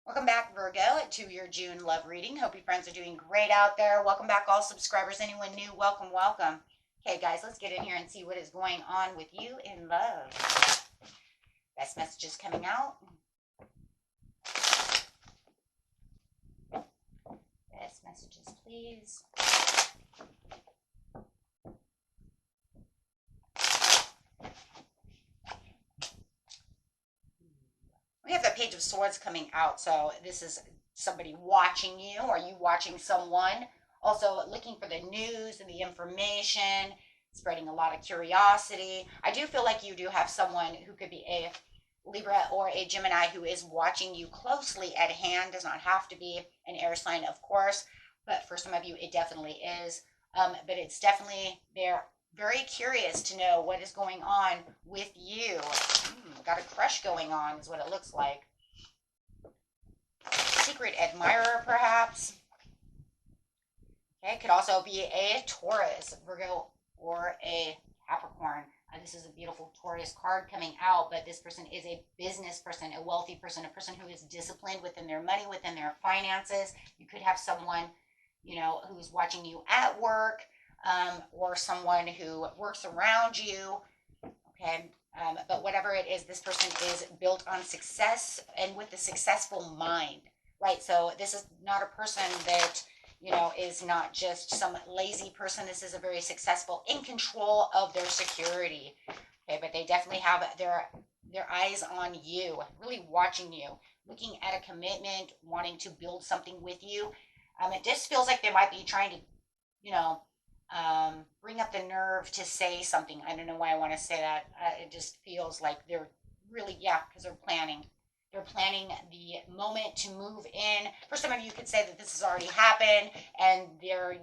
Welcome back, Virgo, to your June love reading. Hope you friends are doing great out there. Welcome back, all subscribers. Anyone new, welcome, welcome. Okay, guys, let's get in here and see what is going on with you in love. Best messages coming out. Best messages, please. We have the Page of Swords coming out, so this is somebody watching you, or you watching someone. Also looking for the news and the information, spreading a lot of curiosity. I do feel like you do have someone who could be a Libra or a Gemini who is watching you closely at hand. Does not have to be an air sign, of course, but for some of you, it definitely is. But it's definitely they're very curious to know what is going on with you. Got a crush going on, is what it looks like. Secret admirer, perhaps. Okay, could also be a Taurus, Virgo, or a Capricorn. This is a beautiful Taurus card coming out, but this person is a business person, a wealthy person, a person who is disciplined within their money, within their finances. You could have someone, who's watching you at work, or someone who works around you. Okay, but whatever it is, this person is built on success and with a successful mind, right? So this is not a person that is not just some lazy person. This is a very successful, in control of their security. Okay, but they definitely have their eyes on you, really watching you, looking at a commitment, wanting to build something with you. It just feels like they might be trying to, bring up the nerve to say something. I don't know why I want to say that. It just feels like they're really, yeah, because they're planning. They're planning the moment to move in. For some of you, could say that this has already happened and they're,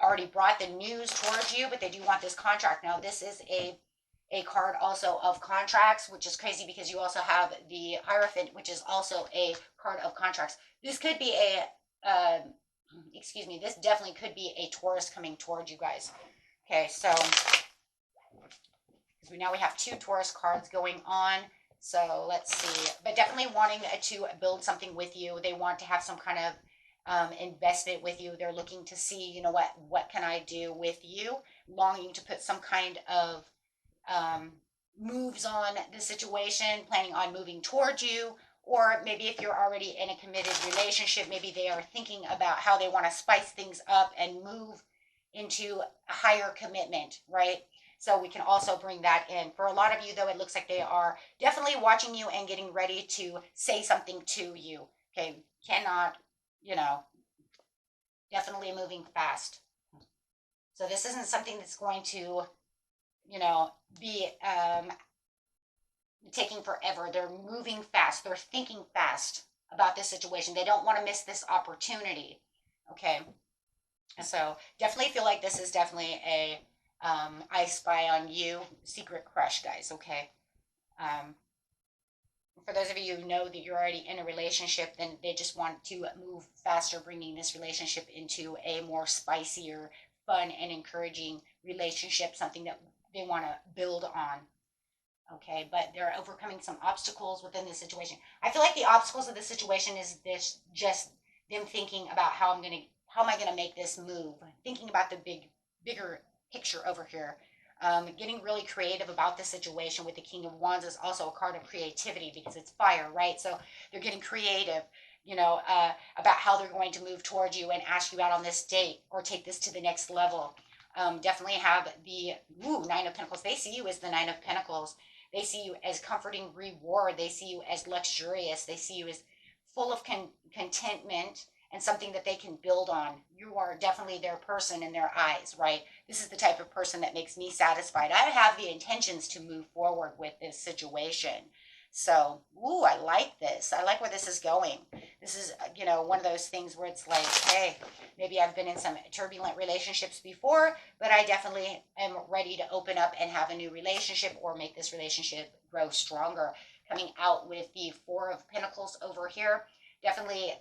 already brought the news towards you, but they do want this contract. Now, this is a card also of contracts, which is crazy because you also have the Hierophant, which is also a card of contracts. This could be this definitely could be a Taurus coming towards you guys. Okay, so because now we have two Taurus cards going on. So let's see, but definitely wanting to build something with you. They want to have some kind of investment with you. They're looking to see, what can I do with you? Longing to put some kind of moves on the situation, planning on moving towards you. Or maybe if you're already in a committed relationship, maybe they are thinking about how they want to spice things up and move into a higher commitment, right? So we can also bring that in. For a lot of you, though, it looks like they are definitely watching you and getting ready to say something to you. Okay, cannot, definitely moving fast. So this isn't something that's going to, be taking forever. They're moving fast. They're thinking fast about this situation. They don't want to miss this opportunity. Okay. So definitely feel like this is definitely a I spy on you secret crush, guys. Okay. Um, for those of you who know that you're already in a relationship, then they just want to move faster, bringing this relationship into a more spicier, fun, and encouraging relationship, something that they want to build on. Okay, but they're overcoming some obstacles within this situation. I feel like the obstacles of this situation is this just them thinking about how am I gonna make this move? Thinking about the bigger picture over here. Getting really creative about the situation with the King of Wands is also a card of creativity because it's fire, right? So they're getting creative, about how they're going to move towards you and ask you out on this date or take this to the next level. Definitely have the Nine of Pentacles. They see you as the Nine of Pentacles. They see you as comforting reward. They see you as luxurious. They see you as full of contentment and something that they can build on. You are definitely their person in their eyes, right? This is the type of person that makes me satisfied. I have the intentions to move forward with this situation. So, I like this. I like where this is going. This is, one of those things where it's like, hey, maybe I've been in some turbulent relationships before, but I definitely am ready to open up and have a new relationship or make this relationship grow stronger. Coming out with the Four of Pentacles over here, definitely,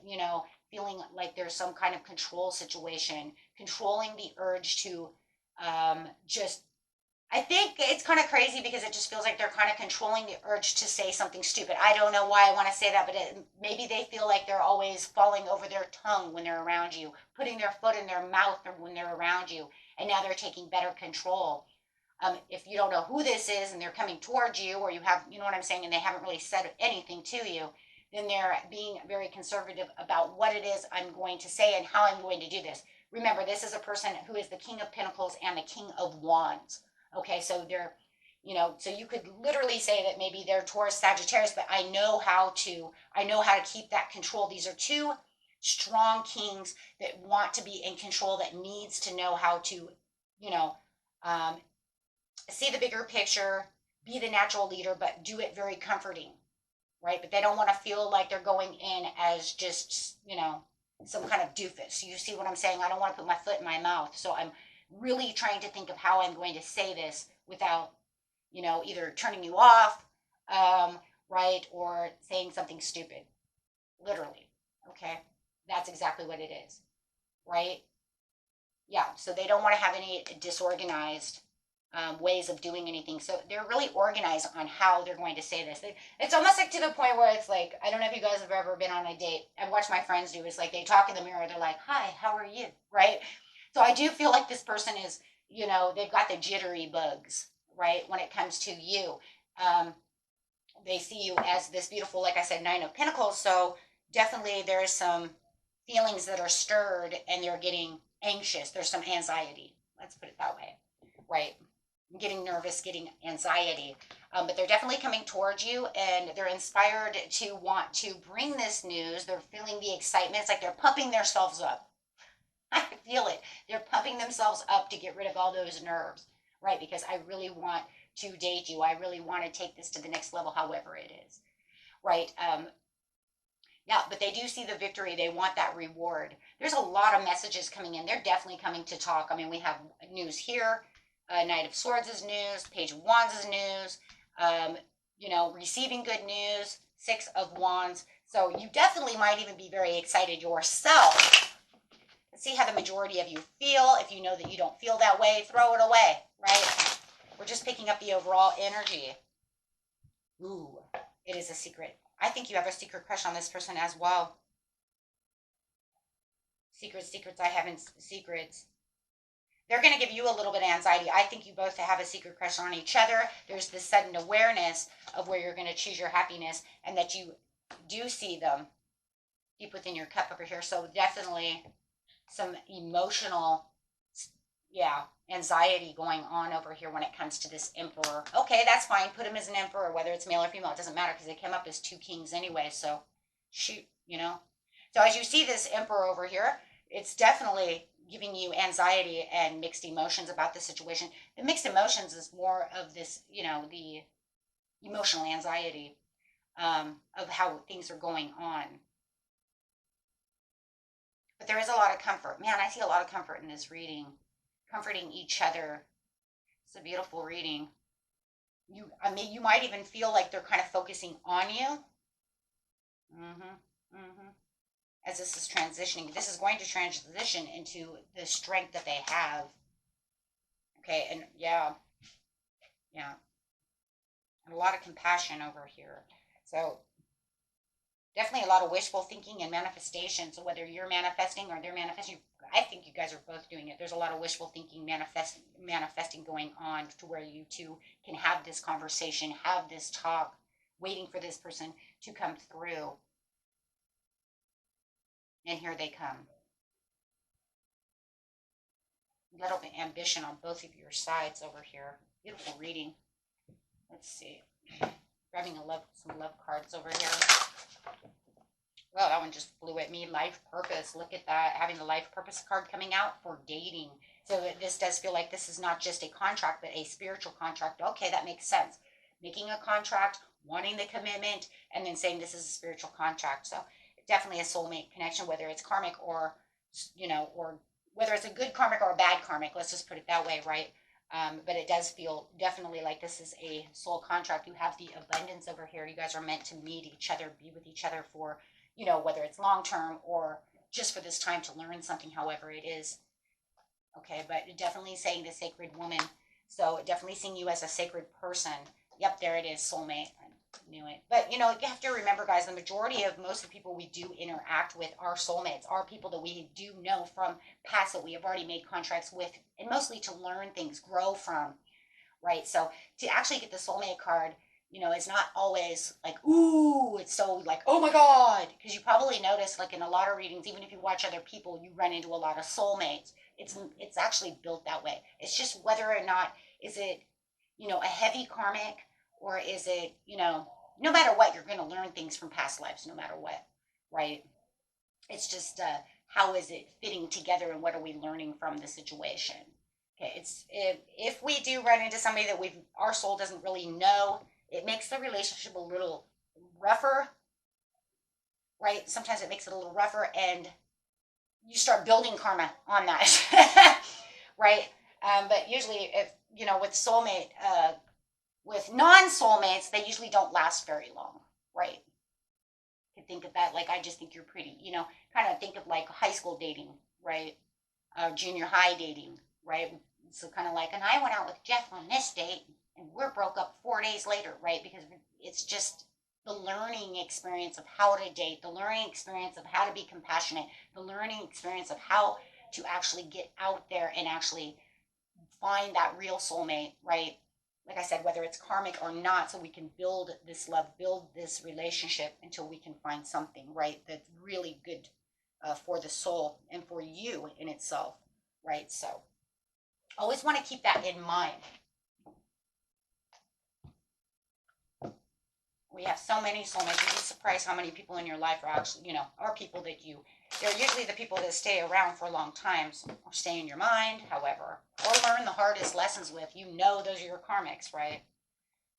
feeling like there's some kind of control situation, controlling the urge to just I think it's kind of crazy because it just feels like they're kind of controlling the urge to say something stupid. I don't know why I want to say that, but maybe they feel like they're always falling over their tongue when they're around you, putting their foot in their mouth when they're around you, and now they're taking better control. If you don't know who this is and they're coming towards you, or you have, you know what I'm saying, and they haven't really said anything to you, then they're being very conservative about what it is I'm going to say and how I'm going to do this. Remember, this is a person who is the King of Pentacles and the King of Wands. Okay, so they're, so you could literally say that maybe they're Taurus, Sagittarius, but I know how to keep that control. These are two strong kings that want to be in control, that needs to know how to, you know, um, see the bigger picture, be the natural leader, but do it very comforting, right? But they don't want to feel like they're going in as just, some kind of doofus. You see what I'm saying? I don't want to put my foot in my mouth. So I'm really trying to think of how I'm going to say this without, either turning you off, right, or saying something stupid. Literally. Okay? That's exactly what it is, right? Yeah, so they don't want to have any disorganized ways of doing anything. So they're really organized on how they're going to say this. It's almost like to the point where it's like, I don't know if you guys have ever been on a date. I've watched my friends do. It's like they talk in the mirror. They're like, hi, how are you? Right? So I do feel like this person is, they've got the jittery bugs, right? When it comes to you. They see you as this beautiful, like I said, Nine of Pentacles. So definitely there's some feelings that are stirred and they're getting anxious. There's some anxiety. Let's put it that way, right? Getting nervous, getting anxiety. But they're definitely coming towards you and they're inspired to want to bring this news. They're feeling the excitement. It's like they're pumping themselves up. I feel it. They're pumping themselves up to get rid of all those nerves, right? Because I really want to date you. I really want to take this to the next level, however it is, right? Yeah, but they do see the victory. They want that reward. There's a lot of messages coming in. They're definitely coming to talk. I mean, we have news here. Knight of Swords is news. Page of Wands is news. Receiving good news. Six of Wands. So you definitely might even be very excited yourself. Let's see how the majority of you feel. If you know that you don't feel that way, throw it away, right? We're just picking up the overall energy. Ooh, it is a secret. I think you have a secret crush on this person as well. Secrets, I have secrets. They're going to give you a little bit of anxiety. I think you both have a secret crush on each other. There's this sudden awareness of where you're going to choose your happiness and that you do see them deep within your cup over here. So definitely some emotional, anxiety going on over here when it comes to this emperor. Okay, that's fine. Put him as an emperor, whether it's male or female. It doesn't matter because they came up as two kings anyway. So shoot, So as you see this emperor over here, it's definitely giving you anxiety and mixed emotions about the situation. The mixed emotions is more of this, the emotional anxiety of how things are going on. But there is a lot of comfort. Man, I see a lot of comfort in this reading. Comforting each other. It's a beautiful reading. You might even feel like they're kind of focusing on you. As this is transitioning. This is going to transition into the strength that they have. Okay, and yeah. And a lot of compassion over here. So definitely a lot of wishful thinking and manifestation. So whether you're manifesting or they're manifesting, I think you guys are both doing it. There's a lot of wishful thinking, manifesting going on to where you two can have this conversation, have this talk, waiting for this person to come through. And here they come. A little bit ambition on both of your sides over here. Beautiful reading. Let's see. Grabbing some love cards over here. Well, that one just flew at me. Life purpose. Look at that. Having the life purpose card coming out for dating. So this does feel like this is not just a contract, but a spiritual contract. Okay, that makes sense. Making a contract, wanting the commitment, and then saying this is a spiritual contract. So definitely a soulmate connection, whether it's karmic or, or whether it's a good karmic or a bad karmic. Let's just put it that way, right? But it does feel definitely like this is a soul contract. You have the abundance over here. You guys are meant to meet each other, be with each other for, whether it's long-term or just for this time to learn something, however it is. Okay, but definitely saying the sacred woman. So definitely seeing you as a sacred person. Yep, there it is, soulmate. I knew it. But you know, you have to remember, guys, the majority of most of the people we do interact with are soulmates, are people that we do know from past that we have already made contracts with, and mostly to learn things, grow from, right? So to actually get the soulmate card, you know, it's not always like, ooh, it's so like, oh my God. Because you probably notice, like in a lot of readings, even if you watch other people, you run into a lot of soulmates. It's actually built that way. It's just whether or not is it, you know, a heavy karmic, or is it, you know, no matter what, you're going to learn things from past lives, no matter what, right? It's just how is it fitting together, and what are we learning from the situation? Okay, it's if we do run into somebody that our soul doesn't really know, it makes the relationship a little rougher, right? Sometimes it makes it a little rougher, and you start building karma on that, right? But usually, if you know, with soulmate, with non-soulmates, they usually don't last very long, right? You think of that like, I just think you're pretty, you know, kind of think of like high school dating, right? Junior high dating, right? So kind of like, and I went out with Jeff on this date, and we're broke up 4 days later, right? Because it's just the learning experience of how to date, the learning experience of how to be compassionate, the learning experience of how to actually get out there and actually find that real soulmate, right? Like I said, whether it's karmic or not, so we can build this love, build this relationship until we can find something, right, that's really good for the soul and for you in itself, right? So always want to keep that in mind. We have so many soulmates. You'd be surprised how many people in your life are actually, you know, are people that they're usually the people that stay around for long times, or stay in your mind, however, or learn the hardest lessons with. You know, those are your karmics, right?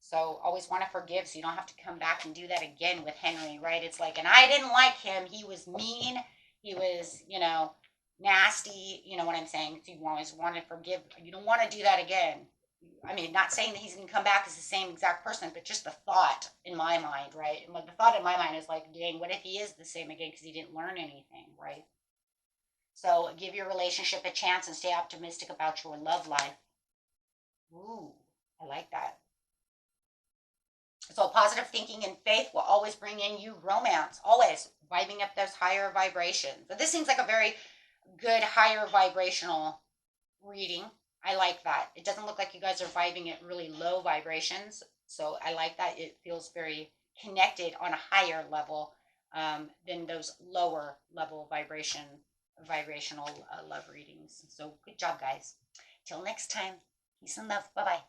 So always want to forgive, so you don't have to come back and do that again with Henry, right? It's like, and I didn't like him. He was mean. He was, you know, nasty. You know what I'm saying? So you always want to forgive. You don't want to do that again. I mean, not saying that he's going to come back as the same exact person, but just the thought in my mind, right? And the thought in my mind is like, dang, what if he is the same again because he didn't learn anything, right? So give your relationship a chance and stay optimistic about your love life. Ooh, I like that. So positive thinking and faith will always bring in you romance, always vibing up those higher vibrations. But this seems like a very good higher vibrational reading. I like that. It doesn't look like you guys are vibing at really low vibrations. So I like that. It feels very connected on a higher level than those lower level vibrational love readings. So good job, guys. Till next time. Peace and love. Bye bye.